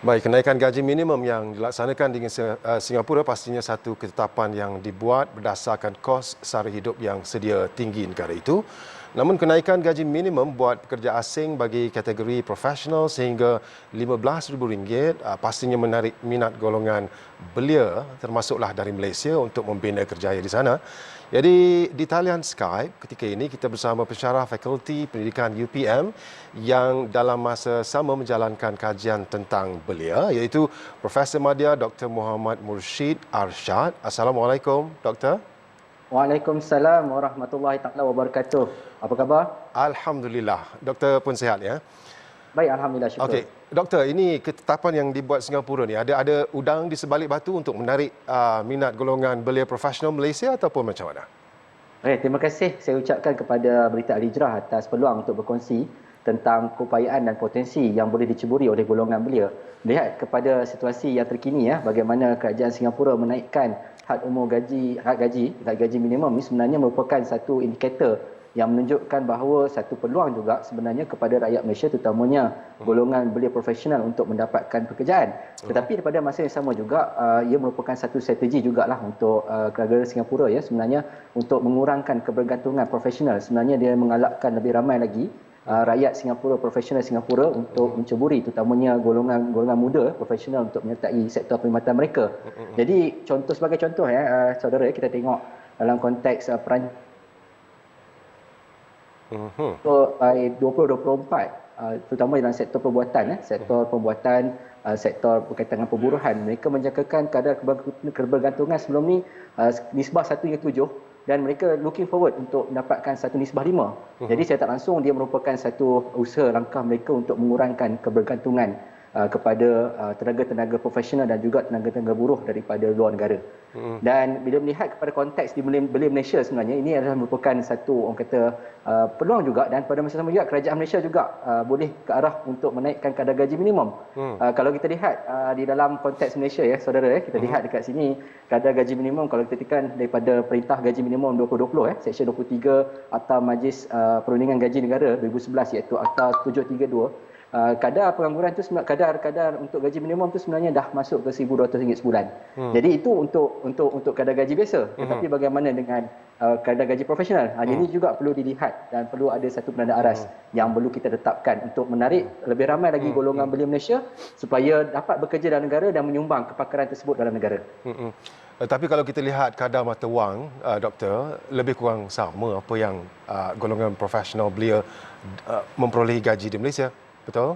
Baik, kenaikan gaji minimum yang dilaksanakan di Singapura pastinya satu ketetapan yang dibuat berdasarkan kos sara hidup yang sedia tinggi negara itu. Namun kenaikan gaji minimum buat pekerja asing bagi kategori profesional sehingga RM15,000 pastinya menarik minat golongan belia termasuklah dari Malaysia untuk membina kerjaya di sana. Jadi di talian Skype ketika ini kita bersama pensyarah Fakulti Pendidikan UPM yang dalam masa sama menjalankan kajian tentang belia iaitu Profesor Madya Dr. Muhammad Murshid Arshad. Assalamualaikum Doktor. Waalaikumsalam warahmatullahi taala wabarakatuh. Apa khabar? Alhamdulillah. Doktor pun sihat ya. Baik, alhamdulillah, syukur. Okey, Doktor, ini ketetapan yang dibuat Singapura ni ada udang di sebalik batu untuk menarik minat golongan belia profesional Malaysia ataupun macam mana? Terima kasih saya ucapkan kepada Berita Al-Hijrah atas peluang untuk berkongsi tentang keupayaan dan potensi yang boleh diceburi oleh golongan belia. Lihat kepada situasi yang terkini bagaimana kerajaan Singapura menaikkan had gaji minimum ini sebenarnya merupakan satu indikator yang menunjukkan bahawa satu peluang juga sebenarnya kepada rakyat Malaysia terutamanya golongan belia profesional untuk mendapatkan pekerjaan. Tetapi pada masa yang sama juga ia merupakan satu strategi jugalah untuk negara Singapura sebenarnya untuk mengurangkan kebergantungan profesional. Sebenarnya dia mengalakkan lebih ramai lagi rakyat Singapura, profesional Singapura untuk menceburi terutamanya golongan muda profesional untuk menyertai sektor perkhidmatan mereka. Jadi sebagai contoh saudara, kita tengok dalam konteks perancangan 2024 terutama dalam sektor perbuatan sektor berkaitan dengan perburuhan, mereka menjangkakan kadar kebergantungan sebelum ni nisbah 1:7 dan mereka looking forward untuk mendapatkan satu nisbah 5. Jadi secara tak langsung dia merupakan satu usaha langkah mereka untuk mengurangkan kebergantungan kepada tenaga-tenaga profesional dan juga tenaga-tenaga buruh daripada luar negara. Dan bila melihat kepada konteks di belia Malaysia, sebenarnya ini adalah merupakan satu peluang juga, dan pada masa sama juga kerajaan Malaysia juga boleh ke arah untuk menaikkan kadar gaji minimum. Kalau kita lihat di dalam konteks Malaysia saudara, kita lihat dekat sini kadar gaji minimum kalau kita tekan daripada Perintah Gaji Minimum 2020 Seksyen 23 Akta Majlis Perundingan Gaji Negara 2011 iaitu Akta 732, kadar pengangguran tu kadar untuk gaji minimum tu sebenarnya dah masuk ke RM1,200 sebulan. Jadi itu untuk kadar gaji biasa. Tetapi bagaimana dengan kadar gaji profesional? Ini juga perlu dilihat dan perlu ada satu penanda aras yang perlu kita tetapkan untuk menarik lebih ramai lagi golongan belia Malaysia supaya dapat bekerja dalam negara dan menyumbang kepakaran tersebut dalam negara. Tapi kalau kita lihat kadar mata wang, Doktor, lebih kurang sama apa yang golongan profesional belia memperolehi gaji di Malaysia. Betul?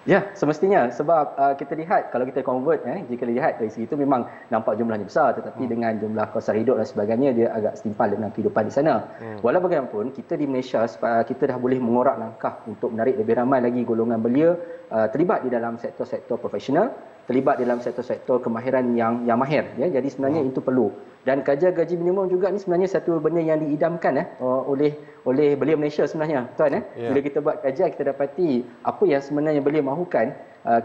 Ya, semestinya sebab kita lihat kalau kita convert jika lihat dari segi itu memang nampak jumlahnya besar, tetapi dengan jumlah kos sara hidup dan sebagainya dia agak setimpal dengan kehidupan di sana. Walau bagaimanapun kita di Malaysia kita dah boleh mengorak langkah untuk menarik lebih ramai lagi golongan belia terlibat di dalam sektor-sektor profesional, terlibat di dalam sektor-sektor kemahiran yang mahir jadi sebenarnya itu perlu. Dan kajian gaji minimum juga ni sebenarnya satu benda yang diidamkan oleh belia Malaysia sebenarnya, tuan. Bila kita buat kajian kita dapati apa yang sebenarnya belia mahukan.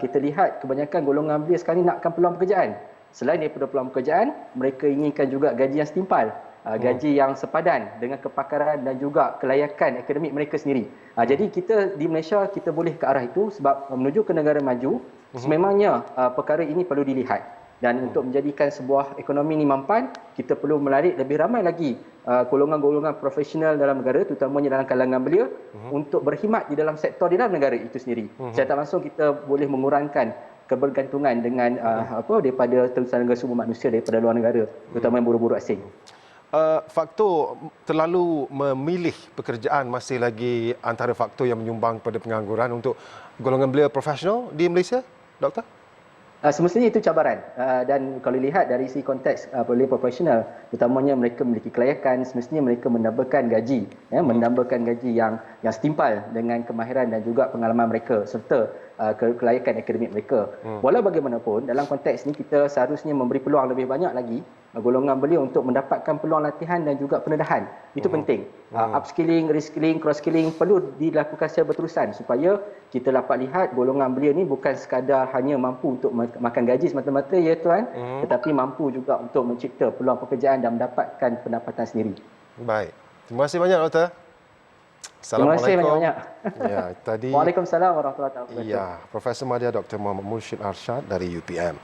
Kita lihat kebanyakan golongan belia sekarang ni nakkan peluang pekerjaan. Selain daripada peluang pekerjaan, mereka inginkan juga gaji yang setimpal, gaji yang sepadan dengan kepakaran dan juga kelayakan akademik mereka sendiri. Jadi kita di Malaysia kita boleh ke arah itu sebab menuju ke negara maju sememangnya perkara ini perlu dilihat. Dan untuk menjadikan sebuah ekonomi ini mampan, kita perlu menarik lebih ramai lagi golongan-golongan profesional dalam negara, terutamanya dalam kalangan belia, untuk berkhidmat di dalam sektor di dalam negara itu sendiri. Secara tak langsung kita boleh mengurangkan kebergantungan dengan daripada tenaga sumber manusia daripada luar negara, terutama buruh-buruh asing. Faktor terlalu memilih pekerjaan masih lagi antara faktor yang menyumbang pada pengangguran untuk golongan belia profesional di Malaysia, Doktor? Semestinya itu cabaran dan kalau lihat dari segi konteks belia profesional, utamanya mereka memiliki kelayakan, semestinya mereka menambahkan gaji yang setimpal dengan kemahiran dan juga pengalaman mereka serta kelayakan akademik mereka. Walau bagaimanapun dalam konteks ini kita seharusnya memberi peluang lebih banyak lagi golongan belia untuk mendapatkan peluang latihan dan juga pendedahan. Itu penting. Upskilling, reskilling, cross skilling perlu dilakukan secara berterusan supaya kita dapat lihat golongan belia ni bukan sekadar hanya mampu untuk makan gaji semata-mata tuan, tetapi mampu juga untuk mencipta peluang pekerjaan dan mendapatkan pendapatan sendiri. Baik. Terima kasih banyak, Doktor. Terima kasih Assalamualaikum. banyak-banyak. Ya, tadi Waalaikumsalam warahmatullahi wabarakatuh. ya, Profesor Madya Dr. Muhammad Mursyid Arsyad dari UPM.